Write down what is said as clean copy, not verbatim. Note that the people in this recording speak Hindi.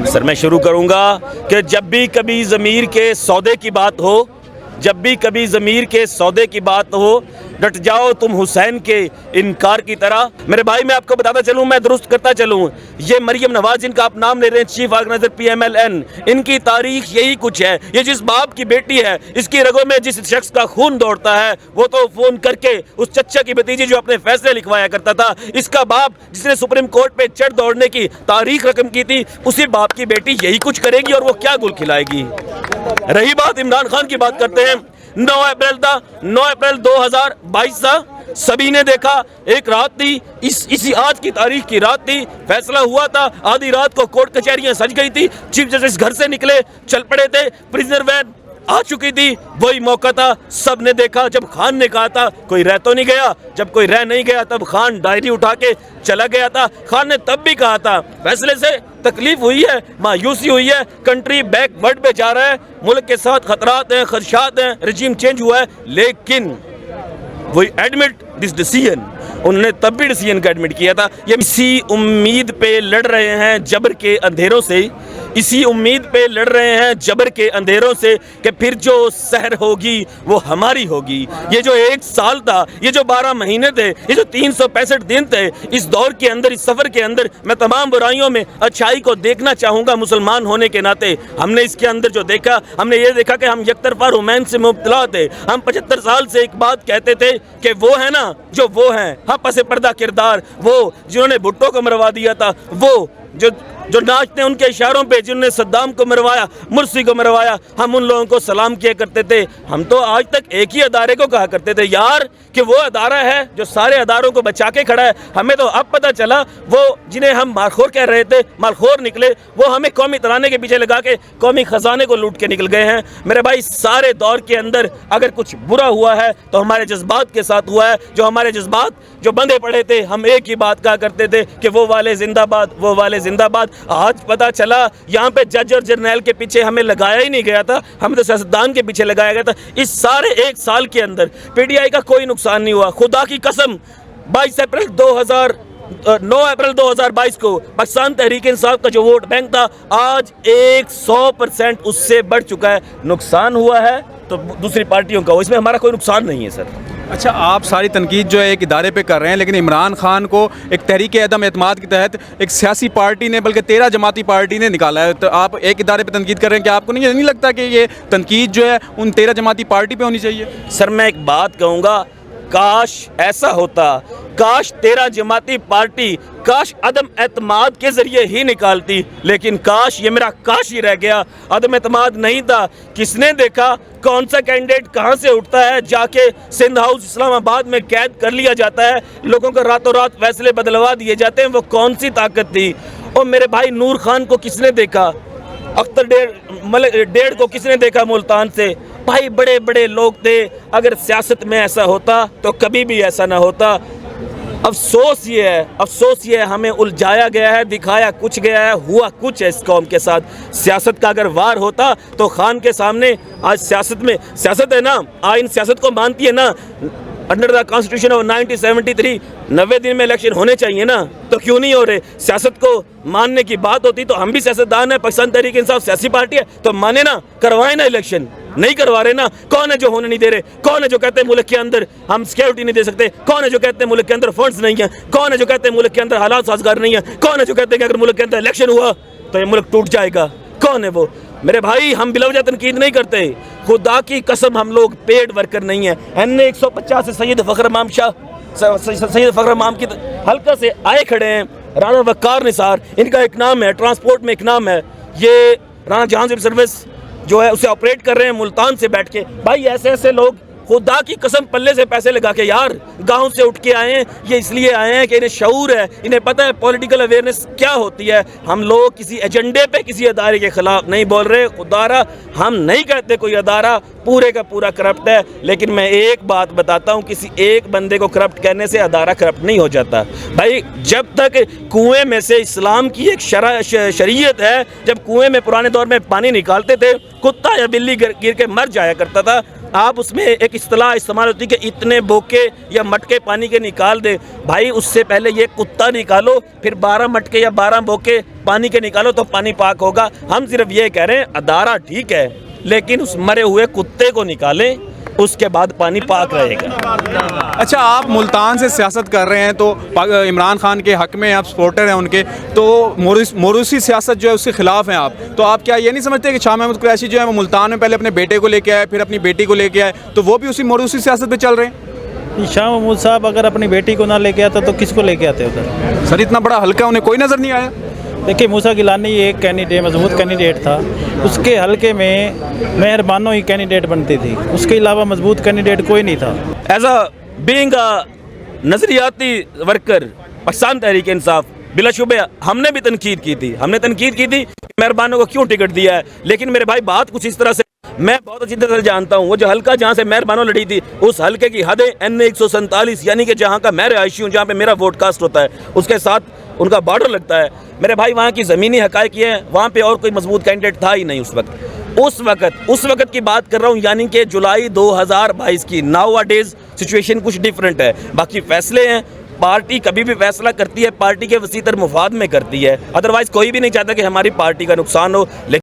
सर मैं शुरू करूंगा कि जब भी कभी ज़मीर के सौदे की बात हो, जब भी कभी ज़मीर के सौदे की बात हो, डट जाओ तुम हुसैन के इनकार की तरह। मेरे भाई मैं आपको बताता चलूं, मैं दुरुस्त करता चलूं, ये मरियम नवाज जिनका आप नाम ले रहे हैं, चीफ ऑर्गेनाइजर PMLN, इनकी तारीख यही कुछ है। ये जिस बाप की बेटी है, इसकी रगों में जिस शख्स का खून दौड़ता है, वो तो फ़ोन करके उस चच्चा की भतीजी जो अपने फैसले लिखवाया करता था, इसका बाप जिसने सुप्रीम कोर्ट पे चढ़ दौड़ने की तारीख रकम की थी, उसी बाप की बेटी यही कुछ करेगी और वो क्या गुल खिलाएगी। रही बात इमरान खान की, बात करते हैं। 9 अप्रैल था, 9 अप्रैल 2022 था, सभी ने देखा, एक रात थी, इसी आज की तारीख की रात थी, फैसला हुआ था, आधी रात को कोर्ट कचहरियां सज गई थी, चीफ जस्टिस घर से निकले, चल पड़े थे, प्रिजनर वैन आ चुकी थी, वही मौका था, सब ने देखा। जब खान ने कहा था कोई रह तो नहीं गया, जब कोई रह नहीं गया तब खान डायरी उठा के चला गया था। खान ने तब भी कहा था फैसले से तकलीफ हुई है, मायूसी हुई है, कंट्री बैकवर्ड पे जा रहा है, मुल्क के साथ खतरात हैं, खदशात हैं, रजीम चेंज हुआ है, लेकिन वही एडमिट दिस डिसीजन, उन्होंने तब भी डिसीजन का एडमिट किया था। ये इसी उम्मीद पे लड़ रहे हैं जबर के अंधेरों से, इसी उम्मीद पे लड़ रहे हैं जबर के अंधेरों से कि फिर जो सहर होगी वो हमारी होगी। ये जो 1 साल था, ये जो 12 महीने थे, ये जो 365 दिन थे, इस दौर के अंदर, इस सफ़र के अंदर मैं तमाम बुराइयों में अच्छाई को देखना चाहूँगा। मुसलमान होने के नाते हमने इसके अंदर जो देखा, हमने ये देखा कि हम यकतरफा रोमांस से मुब्तला थे। हम 75 साल से एक बात कहते थे कि वो है ना जो वो हैं, हाँ पसे पर्दा किरदार, वो जिन्होंने भुट्टो को मरवा दिया था, वो जो नाचते हैं उनके इशारों पे, जिन्होंने सद्दाम को मरवाया, मुर्सी को मरवाया, हम उन लोगों को सलाम किया करते थे। हम तो आज तक एक ही अदारे को कहा करते थे यार कि वो अदारा है जो सारे अदारों को बचा के खड़ा है। हमें तो अब पता चला वो जिन्हें हम मालखोर कह रहे थे, मालखोर निकले, वो हमें कौमी तराने के पीछे लगा के कौमी खजाने को लूट के निकल गए हैं। मेरे भाई सारे दौर के अंदर अगर कुछ बुरा हुआ है तो हमारे जज्बात के साथ हुआ है। जो हमारे जज्बात जो बंधे पड़े थे, हम एक ही बात कहा करते थे कि वो वाले जिंदाबाद, वो वाले जिंदाबाद। आज पता चला यहाँ पे जज और जर्नैल के पीछे हमें लगाया ही नहीं गया था, हमें तो सियासतदान के पीछे लगाया गया था। इस सारे 1 साल के अंदर PTI का कोई नुकसान नहीं हुआ। खुदा की कसम 9 अप्रैल 2022 को पाकिस्तान तहरीक इंसाफ का जो वोट बैंक था, आज 100% उससे बढ़ चुका है। नुकसान हुआ है तो दूसरी पार्टियों का हो, इसमें हमारा कोई नुकसान नहीं है सर। अच्छा, आप सारी तनकीद जो है एक इदारे पे कर रहे हैं, लेकिन इमरान खान को एक तहरीक अदम एतमाद के तहत एक सियासी पार्टी ने, बल्कि 13 जमाती पार्टी ने निकाला है, तो आप एक इदारे पे तनकीद कर रहे हैं कि आपको नहीं लगता कि ये तनकीद जो है उन 13 जमाती पार्टी पे होनी चाहिए? सर मैं एक बात कहूँगा, काश ऐसा होता, काश 13 जमाती पार्टी काश अदम एतमाद के जरिए ही निकालती, लेकिन काश, ये मेरा काश ही रह गया, अदम एतमाद नहीं था। किसने देखा कौन सा कैंडिडेट कहाँ से उठता है, जाके सिंध हाउस इस्लामाबाद में कैद कर लिया जाता है, लोगों को रातों रात फैसले बदलवा दिए जाते हैं। वो कौन सी ताकत थी? और मेरे भाई नूर खान को किसने देखा, अख्तर डेढ़ को किसने देखा मुल्तान से? भाई बड़े बड़े लोग थे। अगर सियासत में ऐसा होता तो कभी भी ऐसा ना होता। अफसोस ये है हमें उलझाया गया है, दिखाया कुछ गया है, हुआ कुछ है इस कौम के साथ। सियासत का अगर वार होता तो खान के सामने आज सियासत है ना, आइन सियासत को मानती है ना, अंडर द कॉन्स्टिट्यूशन ऑफ 1973 90 दिन में इलेक्शन होने चाहिए ना, तो क्यों नहीं हो रहे? सियासत को मानने की बात होती तो हम भी सियासतदान है, पाकिस्तान तहरीक इंसाफ सियासी पार्टी है, तो माने ना, करवाए ना इलेक्शन। नहीं करवा रहे ना। कौन है जो होने नहीं दे रहे? कौन है जो कहते हैं मुल्क के अंदर हम सिक्योरिटी नहीं दे सकते? कौन है जो कहते हैं मुल्क के अंदर फंड्स नहीं है? कौन है जो कहते हैं मुल्क के अंदर हालात साजगार नहीं है? कौन है जो कहते हैं कि अगर मुल्क के अंदर इलेक्शन हुआ तो ये मुल्क टूट जाएगा? कौन है वो? मेरे भाई हम बिलवजह तनकीद नहीं करते, खुदा की कसम हम लोग पेड वर्कर नहीं है। NA 150 से सैयद फ़खर इमाम की हल्का से आए खड़े हैं, राना वक़ार निसार इनका एक नाम है, ट्रांसपोर्ट में एक नाम है, ये राना जहांगीर सर्विस जो है उसे ऑपरेट कर रहे हैं मुल्तान से बैठ के। भाई ऐसे ऐसे लोग खुदा की कसम पल्ले से पैसे लगा के यार गांव से उठ के आए हैं, ये इसलिए आए हैं कि इन्हें शऊर है, इन्हें पता है पॉलिटिकल अवेयरनेस क्या होती है। हम लोग किसी एजेंडे पे किसी अदारे के खिलाफ नहीं बोल रहे। खुदारा हम नहीं कहते कोई अदारा पूरे का पूरा करप्ट है, लेकिन मैं एक बात बताता हूँ, किसी एक बंदे को करप्ट कहने से अदारा करप्ट नहीं हो जाता। भाई जब तक कुएं में से इस्लाम की एक शरीयत है, जब कुएं में पुराने दौर में पानी निकालते थे, कुत्ता या बिल्ली गिर के मर जाया करता था। आप उसमें एक इस्तेलाह इस्तेमाल होती है कि इतने बोके या मटके पानी के निकाल दे। भाई उससे पहले ये कुत्ता निकालो, फिर 12 मटके या 12 बोके पानी के निकालो तो पानी पाक होगा। हम सिर्फ ये कह रहे हैं अदारा ठीक है, लेकिन उस मरे हुए कुत्ते को निकालें, उसके बाद पानी पाक रहेगा। अच्छा, आप मुल्तान से सियासत कर रहे हैं तो इमरान खान के हक में आप सपोर्टर हैं उनके, तो मोरूसी सियासत जो है उसके खिलाफ हैं आप, तो आप क्या ये नहीं समझते कि शाह महमूद कुरैशी जो है वो मुल्तान में पहले अपने बेटे को लेके आए, फिर अपनी बेटी को लेके आए, तो वो भी उसी मोरूसी सियासत पे चल रहे हैं? शाह महमूद साहब अगर अपनी बेटी को ना लेके आता तो किसको लेके आते उधर? सर इतना बड़ा हल्का उन्हें कोई नज़र नहीं आया। देखिए, मूसा गिलानी एक कैंडिडेट, मजबूत कैंडिडेट था, उसके हलके में मेहरबानों ही कैंडिडेट बनती थी, उसके अलावा मजबूत कैंडिडेट कोई नहीं था। एज अ बीइंग अ नज़रियाती वर्कर पाकिस्तान तहरीक इंसाफ, बिलाशुबे हमने भी तनकीद की थी, मेहरबानों को क्यों टिकट दिया है। लेकिन मेरे भाई बात कुछ इस तरह से, मैं बहुत अच्छी तरह से जानता हूँ वो जो हल्का जहाँ से मेहरबानों लड़ी थी, उस हल्के की हदें NA 147 यानी कि जहाँ का मैं रहायशी हूँ, जहाँ पे मेरा वोट कास्ट होता है, उसके साथ उनका बॉर्डर लगता है। मेरे भाई वहाँ की ज़मीनी हक़ाइक़ ये है, वहाँ पे और कोई मजबूत कैंडिडेट था ही नहीं उस वक़्त की बात कर रहा हूँ, यानी कि जुलाई 2022 की। नाउ डेज सिचुएशन कुछ डिफरेंट है। बाकी फैसले हैं, पार्टी कभी भी फैसला करती है, पार्टी के वसीतर मुफाद में करती है, अदरवाइज़ कोई भी नहीं चाहता कि हमारी पार्टी का नुकसान हो। लेकिन